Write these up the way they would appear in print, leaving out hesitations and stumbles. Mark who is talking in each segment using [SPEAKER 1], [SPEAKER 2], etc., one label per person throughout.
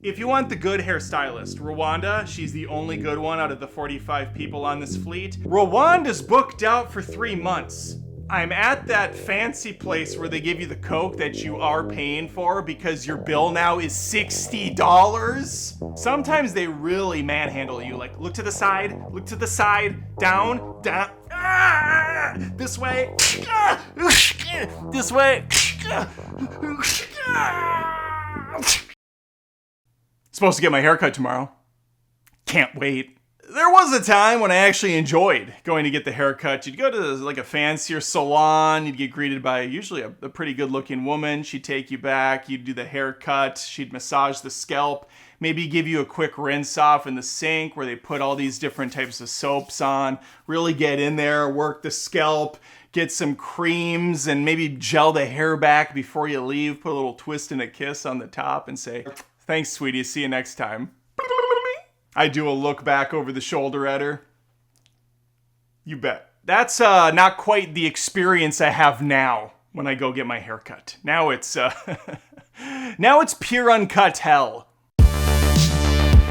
[SPEAKER 1] If you want the good hairstylist, Rwanda, she's the only good one out of the 45 people on this fleet. Rwanda's booked out for 3 months. I'm at that fancy place where they give you the Coke that you are paying for because your bill now is $60. Sometimes they really manhandle you, like look to the side, down, this way, this way. Supposed to get my haircut tomorrow. Can't wait. There was a time when I actually enjoyed going to get the haircut. You'd go to like a fancier salon, you'd get greeted by usually a pretty good looking woman. She'd take you back, you'd do the haircut, she'd massage the scalp, maybe give you a quick rinse off in the sink where they put all these different types of soaps on, really get in there, work the scalp, get some creams and maybe gel the hair back before you leave, put a little twist and a kiss on the top and say, "Thanks, sweetie, see you next time." I do a look back over the shoulder at her. You bet. That's not quite the experience I have now when I go get my haircut. Now it's pure uncut hell.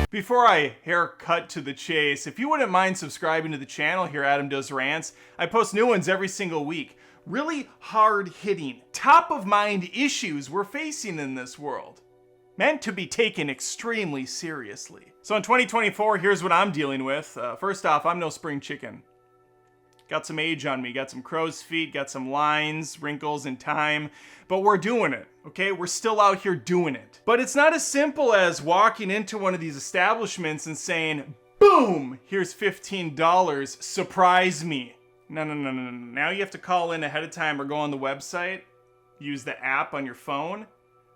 [SPEAKER 1] Before I haircut to the chase, if you wouldn't mind subscribing to the channel here, Adam Does Rants, I post new ones every single week. Really hard-hitting, top-of-mind issues we're facing in this world. Meant to be taken extremely seriously. So in 2024, here's what I'm dealing with. First off, I'm no spring chicken. Got some age on me, got some crow's feet, got some lines, wrinkles, and time, but we're doing it, okay? We're still out here doing it. But it's not as simple as walking into one of these establishments and saying, boom, here's $15, surprise me. No. Now you have to call in ahead of time or go on the website, use the app on your phone,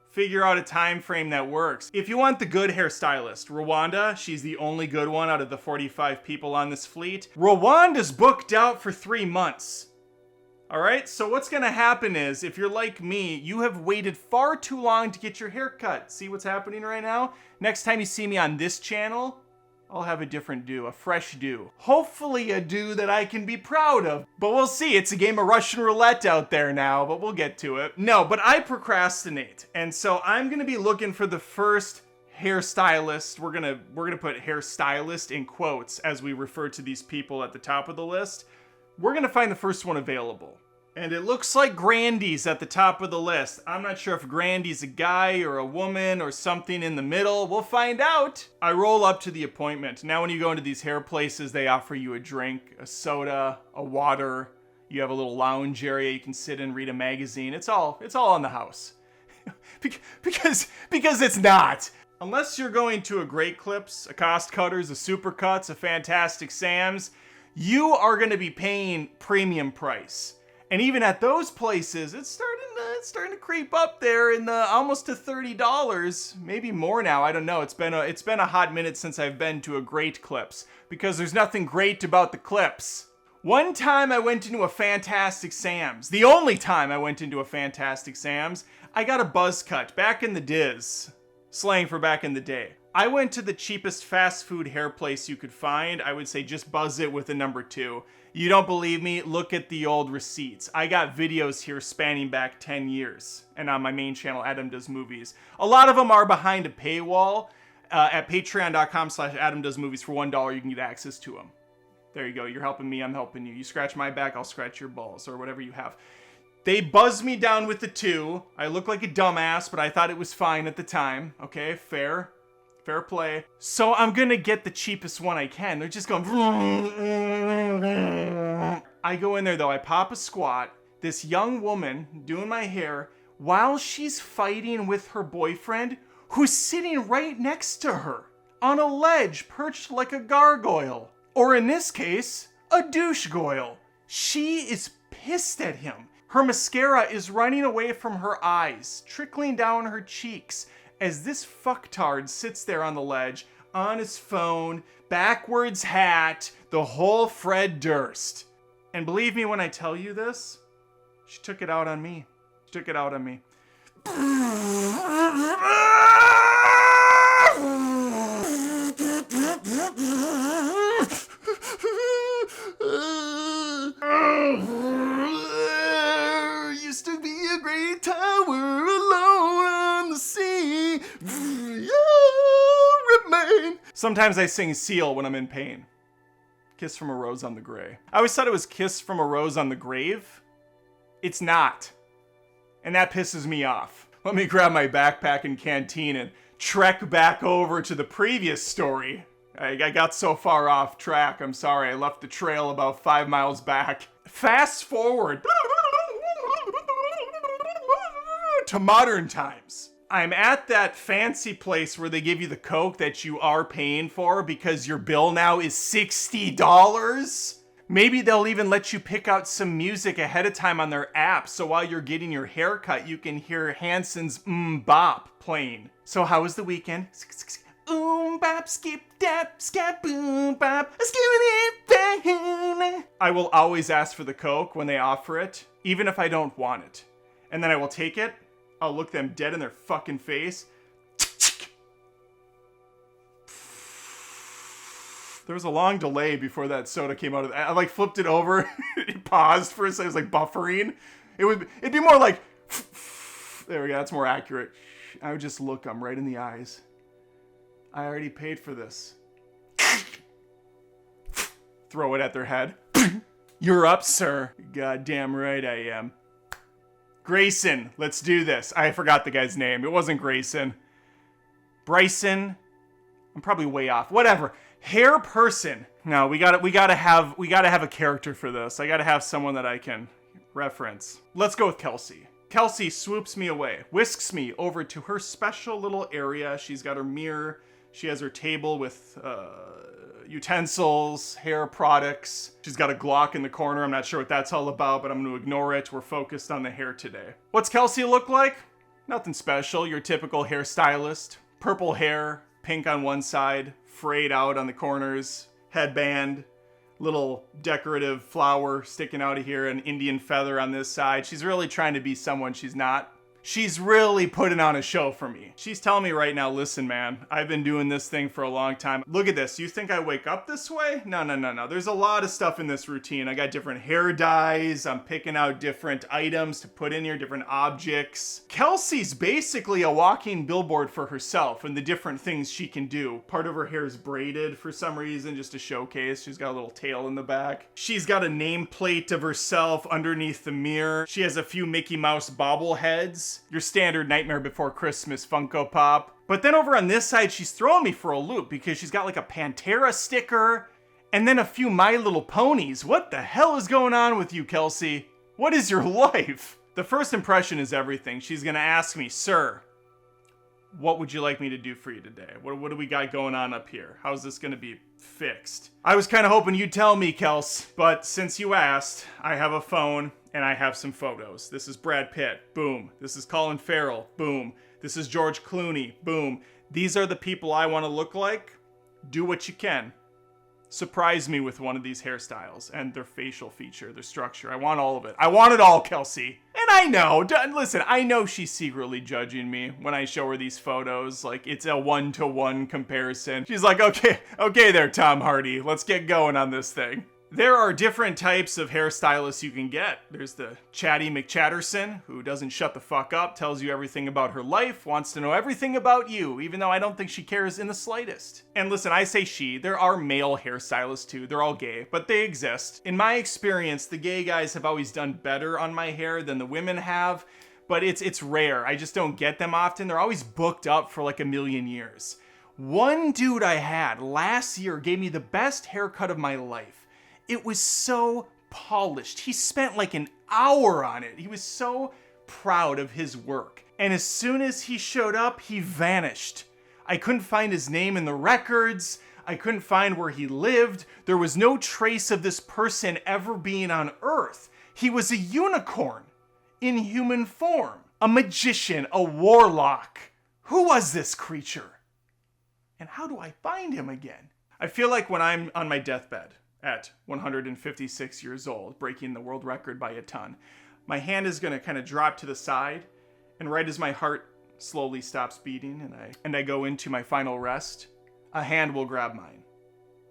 [SPEAKER 1] figure out a time frame that works. If you want the good hairstylist, Rwanda, she's the only good one out of the 45 people on this fleet. Rwanda's booked out for 3 months. All right, so what's gonna happen is, if you're like me, you have waited far too long to get your hair cut. See what's happening right now? Next time you see me on this channel, I'll have a different do, a fresh do. Hopefully a do that I can be proud of. But we'll see, it's a game of Russian roulette out there now, but we'll get to it. No, but I procrastinate. And so I'm gonna be looking for the first hairstylist. We're gonna put hairstylist in quotes as we refer to these people at the top of the list. We're gonna find the first one available. And it looks like Grandy's at the top of the list. I'm not sure if Grandy's a guy or a woman or something in the middle. We'll find out. I roll up to the appointment. Now when you go into these hair places, they offer you a drink, a soda, a water. You have a little lounge area you can sit in, read a magazine. It's all on the house. because it's not. Unless you're going to a Great Clips, a Cost Cutters, a Supercuts, a Fantastic Sam's, you are gonna be paying premium price. And even at those places, it's starting to creep up there in the almost to $30, maybe more now. I don't know. It's been a hot minute since I've been to a Great Clips because there's nothing great about the clips. One time I went into a Fantastic Sam's. The only time I went into a Fantastic Sam's, I got a buzz cut back in the diz, slang for back in the day. I went to the cheapest fast food hair place you could find. I would say just buzz it with a number 2. You don't believe me? Look at the old receipts. I got videos here spanning back 10 years. And on my main channel, Adam Does Movies. A lot of them are behind a paywall. At patreon.com/AdamDoesMovies for $1, you can get access to them. There you go. You're helping me, I'm helping you. You scratch my back, I'll scratch your balls, or whatever you have. They buzzed me down with the 2. I look like a dumbass, but I thought it was fine at the time. Okay, fair play. So I'm gonna get the cheapest one I can. They're just going. I go in there though, I pop a squat. This young woman doing my hair while she's fighting with her boyfriend who's sitting right next to her on a ledge perched like a gargoyle. Or in this case, a douche goyle. She is pissed at him. Her mascara is running away from her eyes, trickling down her cheeks, as this fucktard sits there on the ledge, on his phone, backwards hat, the whole Fred Durst. And believe me when I tell you this, she took it out on me. She took it out on me. Used to be a great tower alone on the sea. Yeah. Sometimes I sing Seal when I'm in pain. Kiss from a Rose on the Grave. I always thought it was Kiss from a Rose on the Grave. It's not. And that pisses me off. Let me grab my backpack and canteen and trek back over to the previous story. I got so far off track. I'm sorry. I left the trail about 5 miles back. Fast forward to modern times. I'm at that fancy place where they give you the Coke that you are paying for because your bill now is $60. Maybe they'll even let you pick out some music ahead of time on their app, so while you're getting your hair cut, you can hear Hanson's Bop playing. So how was the weekend? Bop, skip, dap, skap, boom, bop, I will always ask for the Coke when they offer it, even if I don't want it. And then I will take it, I'll look them dead in their fucking face. There was a long delay before that soda came out of I like flipped it over, it paused for a second, it was like buffering. It'd be more like, there we go, that's more accurate. I would just look them right in the eyes. I already paid for this. Throw it at their head. You're up, sir. Goddamn right I am. Grayson, let's do this. I forgot the guy's name. It wasn't Grayson. Bryson. I'm probably way off. Whatever. Hair person. No, we gotta have a character for this. I gotta have someone that I can reference. Let's go with Kelsey. Kelsey swoops me away, whisks me over to her special little area. She's got her mirror. She has her table with utensils, hair products. She's got a Glock in the corner. I'm not sure what that's all about, but I'm going to ignore it. We're focused on the hair today. What's Kelsey look like? Nothing special. Your typical hairstylist. Purple hair, pink on one side, frayed out on the corners, headband, little decorative flower sticking out of here, an Indian feather on this side. She's really trying to be someone she's not. She's really putting on a show for me. She's telling me right now, listen, man, I've been doing this thing for a long time. Look at this. You think I wake up this way? No. There's a lot of stuff in this routine. I got different hair dyes. I'm picking out different items to put in here, different objects. Kelsey's basically a walking billboard for herself and the different things she can do. Part of her hair is braided for some reason, just to showcase. She's got a little tail in the back. She's got a nameplate of herself underneath the mirror. She has a few Mickey Mouse bobbleheads. Your standard Nightmare Before Christmas Funko Pop. But then over on this side, she's throwing me for a loop because she's got like a Pantera sticker and then a few My Little Ponies. What the hell is going on with you, Kelsey? What is your life? The first impression is everything. She's gonna ask me, sir, what would you like me to do for you today? What do we got going on up here? How's this gonna be fixed? I was kind of hoping you'd tell me, Kels, but since you asked, I have a phone and I have some photos. This is Brad Pitt, boom. This is Colin Farrell, boom. This is George Clooney, boom. These are the people I want to look like. Do what you can. Surprise me with one of these hairstyles and their facial feature, their structure. I want all of it. I want it all, Kelsey. And I know, listen, I know she's secretly judging me when I show her these photos. Like, it's a 1-to-1 comparison. She's like, okay there, Tom Hardy. Let's get going on this thing. There are different types of hairstylists you can get. There's the Chatty McChatterson, who doesn't shut the fuck up, tells you everything about her life, wants to know everything about you, even though I don't think she cares in the slightest. And listen, I say she, there are male hairstylists too, they're all gay, but they exist. In my experience, the gay guys have always done better on my hair than the women have, but it's rare. I just don't get them often. They're always booked up for like a million years. One dude I had last year gave me the best haircut of my life. It was so polished. He spent like an hour on it. He was so proud of his work. And as soon as he showed up, he vanished. I couldn't find his name in the records. I couldn't find where he lived. There was no trace of this person ever being on Earth. He was a unicorn in human form. A magician, a warlock. Who was this creature? And how do I find him again? I feel like when I'm on my deathbed, at 156 years old, breaking the world record by a ton, my hand is going to kind of drop to the side, and right as my heart slowly stops beating and I go into my final rest, a hand will grab mine,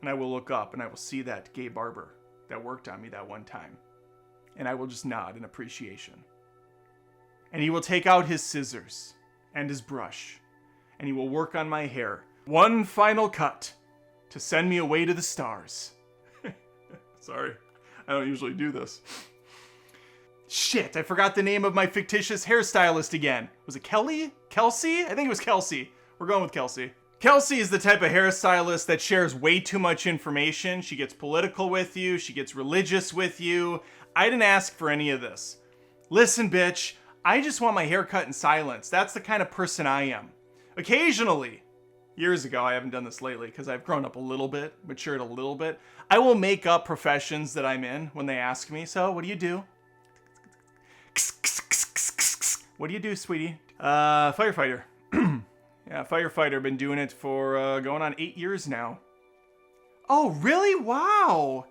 [SPEAKER 1] and I will look up and I will see that gay barber that worked on me that one time, and I will just nod in appreciation. And he will take out his scissors and his brush, and he will work on my hair One final cut to send me away to the stars. Sorry, I don't usually do this. Shit, I forgot the name of my fictitious hairstylist again. Was it Kelly? Kelsey? I think it was Kelsey. We're going with Kelsey. Kelsey is the type of hairstylist that shares way too much information. She gets political with you. She gets religious with you. I didn't ask for any of this. Listen, bitch, I just want my hair cut in silence. That's the kind of person I am. Occasionally, years ago, I haven't done this lately because I've grown up a little bit, matured a little bit, I will make up professions that I'm in when they ask me, so what do you do? What do you do, sweetie? Firefighter. Yeah, firefighter. Been doing it for going on 8 years now. Oh, really? Wow.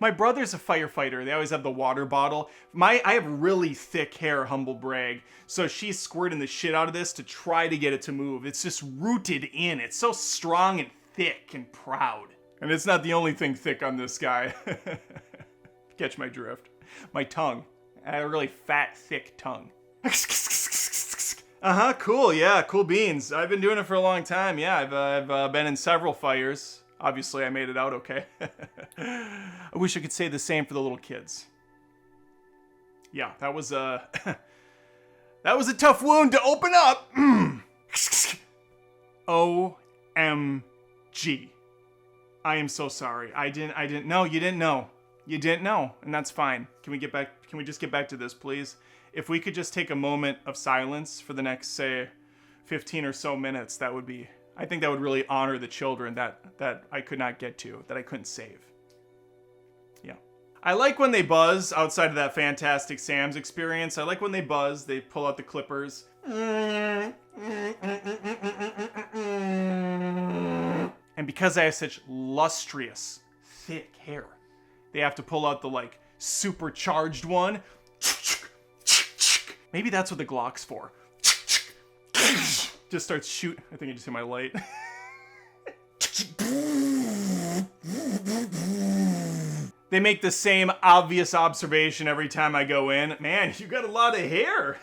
[SPEAKER 1] My brother's a firefighter. They always have the water bottle. I have really thick hair, humble brag. So she's squirting the shit out of this to try to get it to move. It's just rooted in. It's so strong and thick and proud. And it's not the only thing thick on this guy. Catch my drift. My tongue. I have a really fat, thick tongue. Uh-huh, cool, yeah, cool beans. I've been doing it for a long time, yeah. I've been in several fires. Obviously, I made it out okay. I wish I could say the same for the little kids. Yeah, that was a tough wound to open up. OMG. I am so sorry. I didn't know. You didn't know. You didn't know, and that's fine. Can we just get back to this, please? If we could just take a moment of silence for the next, say, 15 or so minutes, I think that would really honor the children that I could not get to, that I couldn't save. Yeah. I like when they buzz outside of that Fantastic Sam's experience. I like when they buzz, they pull out the clippers. And because I have such lustrous, thick hair, they have to pull out the, like, supercharged one. Maybe that's what the Glock's for. Just starts shoot. I think I just hit my light. They make the same obvious observation every time I go in. Man, you got a lot of hair.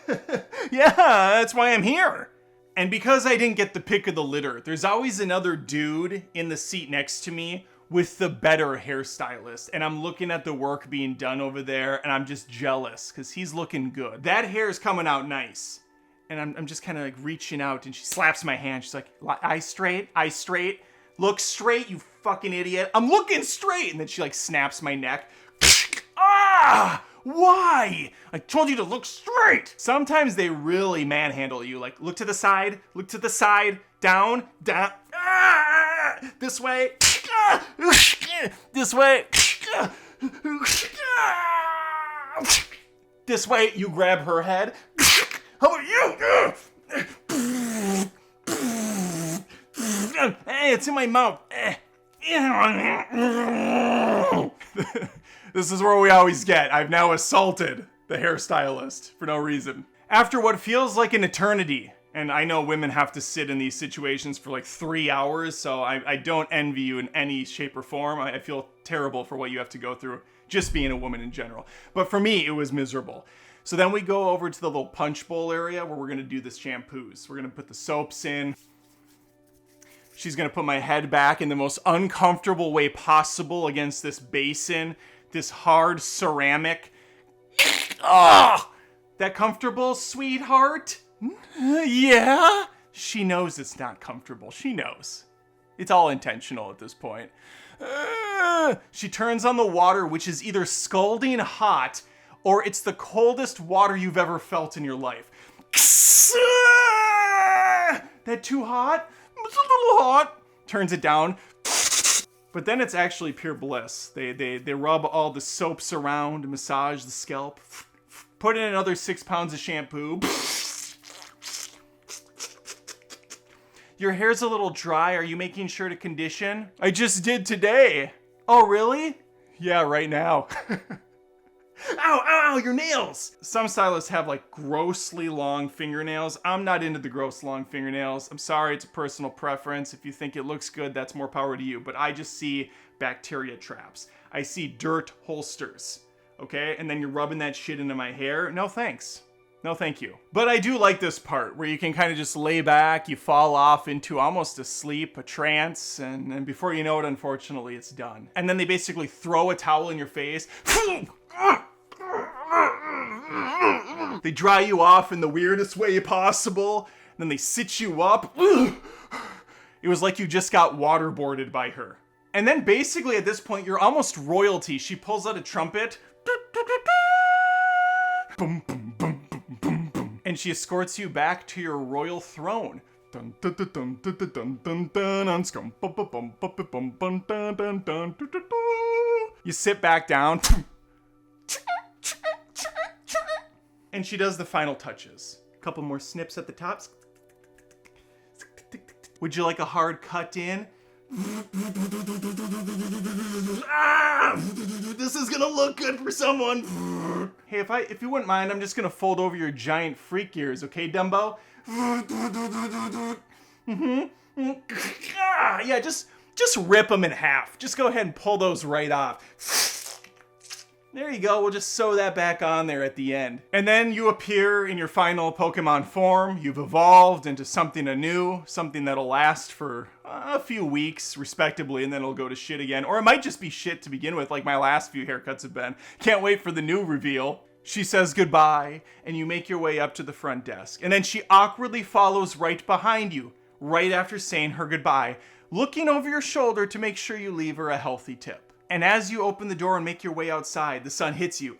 [SPEAKER 1] Yeah, that's why I'm here. And because I didn't get the pick of the litter, there's always another dude in the seat next to me with the better hairstylist, and I'm looking at the work being done over there, and I'm just jealous because he's looking good. That hair is coming out nice, and I'm just kind of like reaching out, and she slaps my hand. She's like, eye straight, look straight, you fucking idiot. I'm looking straight, and then she like snaps my neck. Ah! Why? I told you to look straight. Sometimes they really manhandle you. Like, look to the side, down, ah! This way, this way, this way. You grab her head. How about you? Hey, it's in my mouth. This is where we always get. I've now assaulted the hairstylist for no reason. After what feels like an eternity, and I know women have to sit in these situations for like 3 hours, so I don't envy you in any shape or form. I feel terrible for what you have to go through, just being a woman in general. But for me, it was miserable. So then we go over to the little punch bowl area where we're gonna do the shampoos. We're gonna put the soaps in. She's gonna put my head back in the most uncomfortable way possible against this basin, this hard ceramic. Ah! That comfortable, sweetheart? Yeah? She knows it's not comfortable. She knows. It's all intentional at this point. She turns on the water, which is either scalding hot or it's the coldest water you've ever felt in your life. That too hot? It's a little hot. Turns it down. But then it's actually pure bliss. They rub all the soaps around, massage the scalp, put in another 6 pounds of shampoo. Your hair's a little dry. Are you making sure to condition? I just did today. Oh, really? Yeah, right now. Ow, ow, your nails! Some stylists have like grossly long fingernails. I'm not into the gross long fingernails. I'm sorry, it's a personal preference. If you think it looks good, that's more power to you. But I just see bacteria traps. I see dirt holsters, okay? And then you're rubbing that shit into my hair. No thanks. No, thank you. But I do like this part where you can kind of just lay back, you fall off into almost a sleep, a trance, and before you know it, unfortunately, it's done. And then they basically throw a towel in your face. They dry you off in the weirdest way possible. Then they sit you up. It was like you just got waterboarded by her. And then basically at this point, you're almost royalty. She pulls out a trumpet. Boom, boom, boom, boom, boom, boom. And she escorts you back to your royal throne. Dun, dun, dun, dun, dun, dun, dun, dun, scum, bum, bum, bum, bum, bum, bum, dun, dun, dun, dun, dun. You sit back down. And she does the final touches. A couple more snips at the tops. Would you like a hard cut in? This is gonna look good for someone. Hey, if you wouldn't mind, I'm just gonna fold over your giant freak ears, okay, Dumbo? Yeah, just rip them in half. Just go ahead and pull those right off. There you go, we'll just sew that back on there at the end. And then you appear in your final Pokemon form. You've evolved into something anew, something that'll last for a few weeks, respectively, and then it'll go to shit again. Or it might just be shit to begin with, like my last few haircuts have been. Can't wait for the new reveal. She says goodbye, and you make your way up to the front desk. And then she awkwardly follows right behind you, right after saying her goodbye, looking over your shoulder to make sure you leave her a healthy tip. And as you open the door and make your way outside, the sun hits you.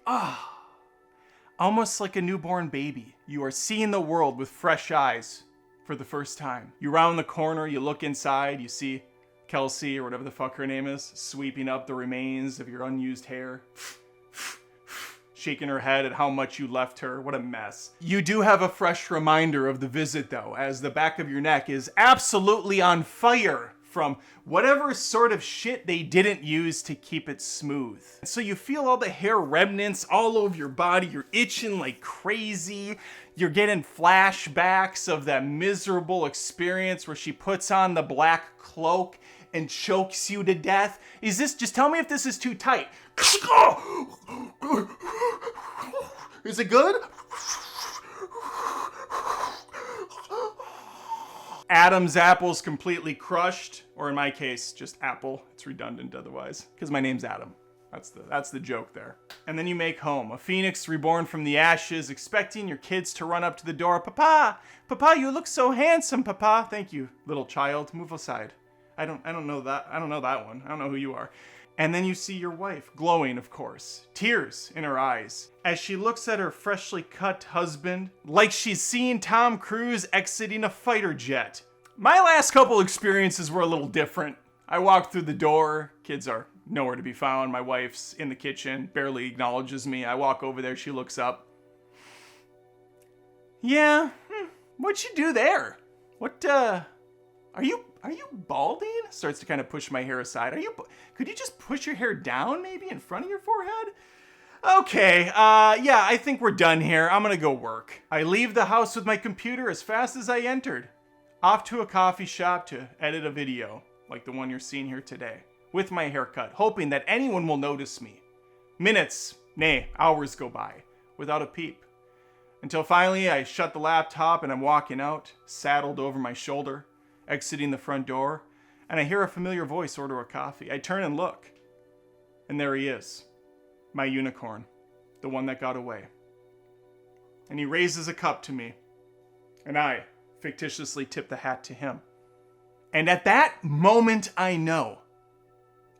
[SPEAKER 1] Almost like a newborn baby. You are seeing the world with fresh eyes for the first time. You round the corner, you look inside, you see Kelsey, or whatever the fuck her name is, sweeping up the remains of your unused hair. Shaking her head at how much you left her. What a mess. You do have a fresh reminder of the visit, though, as the back of your neck is absolutely on fire from whatever sort of shit they didn't use to keep it smooth. So you feel all the hair remnants all over your body. You're itching like crazy. You're getting flashbacks of that miserable experience where she puts on the black cloak and chokes you to death. Just tell me if this is too tight. Is it good? Adam's apple's completely crushed, or in my case, just apple. It's redundant otherwise, because my name's Adam. That's the joke there. And then you make home, a phoenix reborn from the ashes, expecting your kids to run up to the door. Papa, you look so handsome, Papa. Thank you, little child. Move aside. I don't know that one. I don't know who you are. And then you see your wife, glowing, of course, tears in her eyes, as she looks at her freshly cut husband, like she's seeing Tom Cruise exiting a fighter jet. My last couple experiences were a little different. I walked through the door, kids are nowhere to be found, my wife's in the kitchen, barely acknowledges me. I walk over there, she looks up. Yeah, what'd you do there? What, are you balding? Starts to kind of push my hair aside. Could you just push your hair down maybe in front of your forehead? Okay, yeah, I think we're done here. I'm gonna go work. I leave the house with my computer as fast as I entered. Off to a coffee shop to edit a video, like the one you're seeing here today, with my haircut, hoping that anyone will notice me. Minutes, nay, hours go by, without a peep. Until finally I shut the laptop and I'm walking out, saddled over my shoulder, exiting the front door, and I hear a familiar voice order a coffee. I turn and look, and there he is, my unicorn, the one that got away. And he raises a cup to me, and I fictitiously tip the hat to him. And at that moment, I know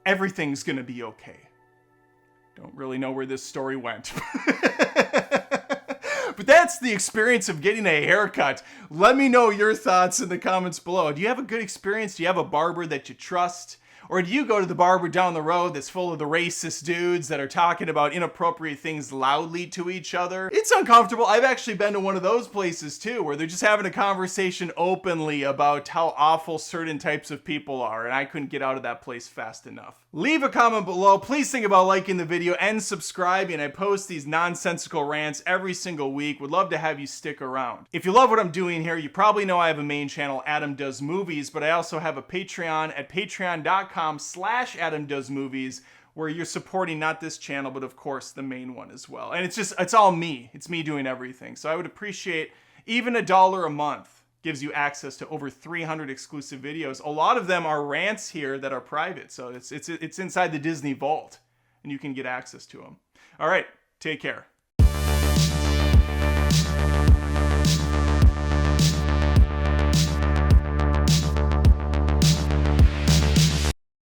[SPEAKER 1] everything's gonna be okay. Don't really know where this story went. But that's the experience of getting a haircut. Let me know your thoughts in the comments below. Do you have a good experience? Do you have a barber that you trust? Or do you go to the barber down the road that's full of the racist dudes that are talking about inappropriate things loudly to each other? It's uncomfortable. I've actually been to one of those places too, where they're just having a conversation openly about how awful certain types of people are, and I couldn't get out of that place fast enough. Leave a comment below. Please think about liking the video and subscribing. I post these nonsensical rants every single week. Would love to have you stick around. If you love what I'm doing here, you probably know I have a main channel, Adam Does Movies, but I also have a Patreon at patreon.com/AdamDoesMovies, where you're supporting not this channel, but of course the main one as well. And it's all me. It's me doing everything. So I would appreciate even $1 a month gives you access to over 300 exclusive videos. A lot of them are rants here that are private. So it's inside the Disney vault and you can get access to them. All right, take care.